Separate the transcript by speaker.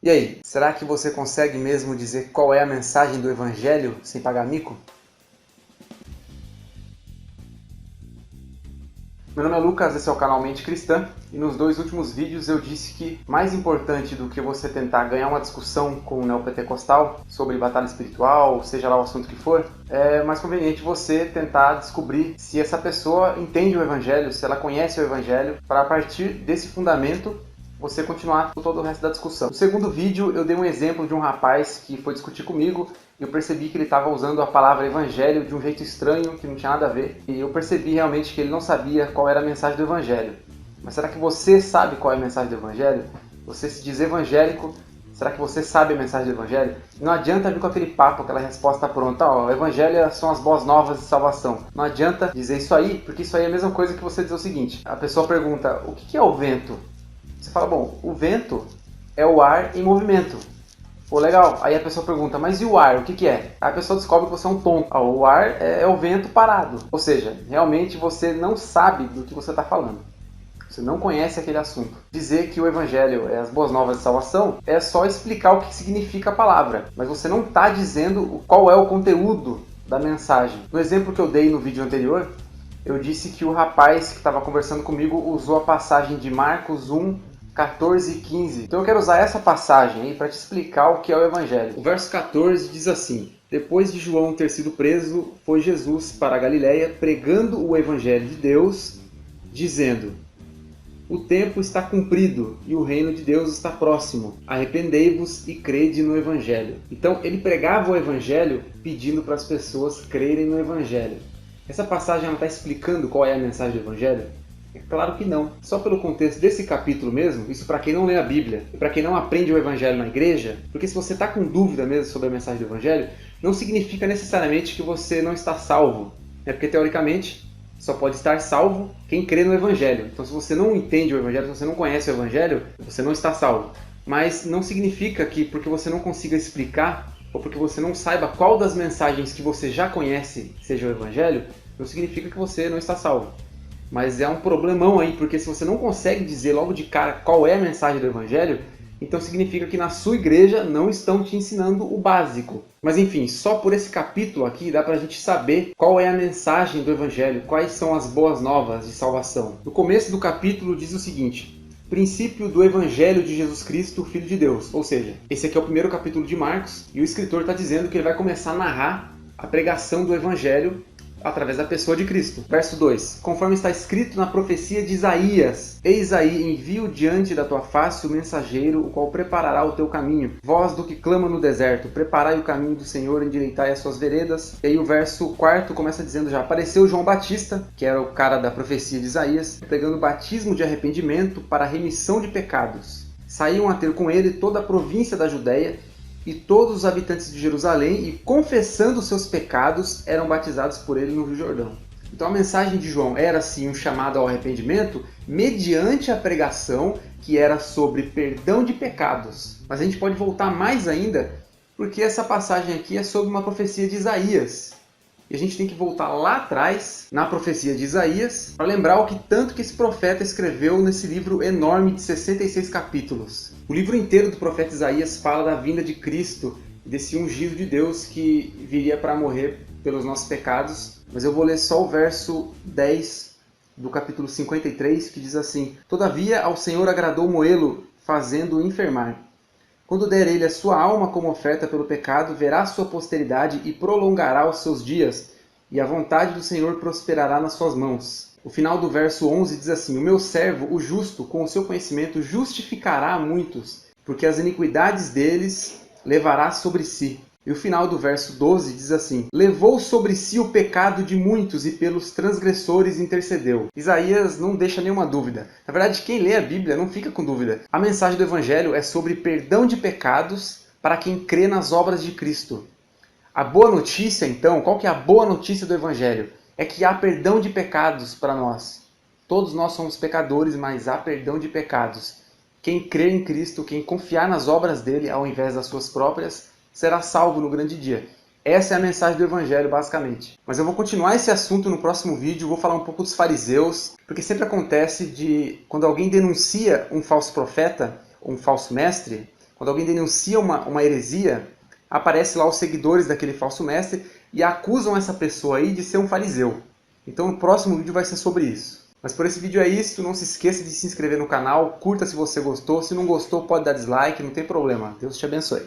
Speaker 1: E aí, será que você consegue mesmo dizer qual é a mensagem do Evangelho sem pagar mico? Meu nome é Lucas, esse é o canal Mente Cristã, e nos dois últimos vídeos eu disse que mais importante do que você tentar ganhar uma discussão com um neopentecostal sobre batalha espiritual, seja lá o assunto que for, é mais conveniente você tentar descobrir se essa pessoa entende o Evangelho, se ela conhece o Evangelho, para a partir desse fundamento você continuar com todo o resto da discussão. No segundo vídeo eu dei um exemplo de um rapaz que foi discutir comigo e eu percebi que ele estava usando a palavra evangelho de um jeito estranho, que não tinha nada a ver. E eu percebi realmente que ele não sabia qual era a mensagem do evangelho. Mas será que você sabe qual é a mensagem do evangelho? Você se diz evangélico, será que você sabe a mensagem do evangelho? Não adianta vir com aquele papo, aquela resposta pronta, o evangelho são as boas novas de salvação. Não adianta dizer isso aí, porque isso aí é a mesma coisa que você dizer o seguinte. A pessoa pergunta, o que é o vento? Você fala, bom, o vento é o ar em movimento. Pô, legal. Aí a pessoa pergunta, mas e o ar? O que é? Aí a pessoa descobre que você é um tonto. O ar é o vento parado. Ou seja, realmente você não sabe do que você está falando. Você não conhece aquele assunto. Dizer que o evangelho é as boas novas de salvação é só explicar o que significa a palavra. Mas você não está dizendo qual é o conteúdo da mensagem. No exemplo que eu dei no vídeo anterior, eu disse que o rapaz que estava conversando comigo usou a passagem de Marcos 1, 14 e 15. Então eu quero usar essa passagem aí para te explicar o que é o Evangelho. O verso 14 diz assim: Depois de João ter sido preso, foi Jesus para a Galiléia pregando o Evangelho de Deus, dizendo: O tempo está cumprido e o reino de Deus está próximo. Arrependei-vos e crede no Evangelho. Então ele pregava o Evangelho pedindo para as pessoas crerem no Evangelho. Essa passagem está explicando qual é a mensagem do Evangelho? É claro que não. Só pelo contexto desse capítulo mesmo, isso para quem não lê a Bíblia e para quem não aprende o Evangelho na igreja, porque se você está com dúvida mesmo sobre a mensagem do Evangelho, não significa necessariamente que você não está salvo. Porque teoricamente só pode estar salvo quem crê no Evangelho. Então se você não entende o Evangelho, se você não conhece o Evangelho, você não está salvo. Mas não significa que porque você não consiga explicar ou porque você não saiba qual das mensagens que você já conhece seja o Evangelho, não significa que você não está salvo. Mas é um problemão aí, porque se você não consegue dizer logo de cara qual é a mensagem do Evangelho, então significa que na sua igreja não estão te ensinando o básico. Mas enfim, só por esse capítulo aqui dá pra gente saber qual é a mensagem do Evangelho, quais são as boas novas de salvação. No começo do capítulo diz o seguinte: princípio do Evangelho de Jesus Cristo, Filho de Deus. Ou seja, esse aqui é o primeiro capítulo de Marcos, e o escritor está dizendo que ele vai começar a narrar a pregação do Evangelho através da pessoa de Cristo. Verso 2. Conforme está escrito na profecia de Isaías: Eis aí, envio diante da tua face o mensageiro, o qual preparará o teu caminho. Voz do que clama no deserto: preparai o caminho do Senhor, endireitai as suas veredas. E aí o verso 4 começa dizendo já: apareceu João Batista, que era o cara da profecia de Isaías, pregando batismo de arrependimento para a remissão de pecados. Saíam a ter com ele toda a província da Judéia e todos os habitantes de Jerusalém, e confessando seus pecados, eram batizados por ele no Rio Jordão. Então a mensagem de João era sim um chamado ao arrependimento mediante a pregação que era sobre perdão de pecados. Mas a gente pode voltar mais ainda, porque essa passagem aqui é sobre uma profecia de Isaías. E a gente tem que voltar lá atrás, na profecia de Isaías, para lembrar o que tanto que esse profeta escreveu nesse livro enorme de 66 capítulos. O livro inteiro do profeta Isaías fala da vinda de Cristo, desse ungido de Deus que viria para morrer pelos nossos pecados. Mas eu vou ler só o verso 10 do capítulo 53, que diz assim: Todavia ao Senhor agradou moê-lo, fazendo-o enfermar. Quando der ele a sua alma como oferta pelo pecado, verá sua posteridade e prolongará os seus dias, e a vontade do Senhor prosperará nas suas mãos. O final do verso 11 diz assim: O meu servo, o justo, com o seu conhecimento, justificará a muitos, porque as iniquidades deles levará sobre si. E o final do verso 12 diz assim: Levou sobre si o pecado de muitos e pelos transgressores intercedeu. Isaías não deixa nenhuma dúvida. Na verdade, quem lê a Bíblia não fica com dúvida. A mensagem do Evangelho é sobre perdão de pecados para quem crê nas obras de Cristo. A boa notícia, então, qual que é a boa notícia do Evangelho? É que há perdão de pecados para nós. Todos nós somos pecadores, mas há perdão de pecados. Quem crê em Cristo, quem confiar nas obras dele ao invés das suas próprias, será salvo no grande dia. Essa é a mensagem do Evangelho, basicamente. Mas eu vou continuar esse assunto no próximo vídeo, vou falar um pouco dos fariseus, porque sempre acontece de, quando alguém denuncia um falso profeta, um falso mestre, Quando alguém denuncia uma heresia, aparece lá os seguidores daquele falso mestre e acusam essa pessoa aí de ser um fariseu. Então o próximo vídeo vai ser sobre isso. Mas por esse vídeo é isso, não se esqueça de se inscrever no canal, curta se você gostou, se não gostou pode dar dislike, não tem problema. Deus te abençoe.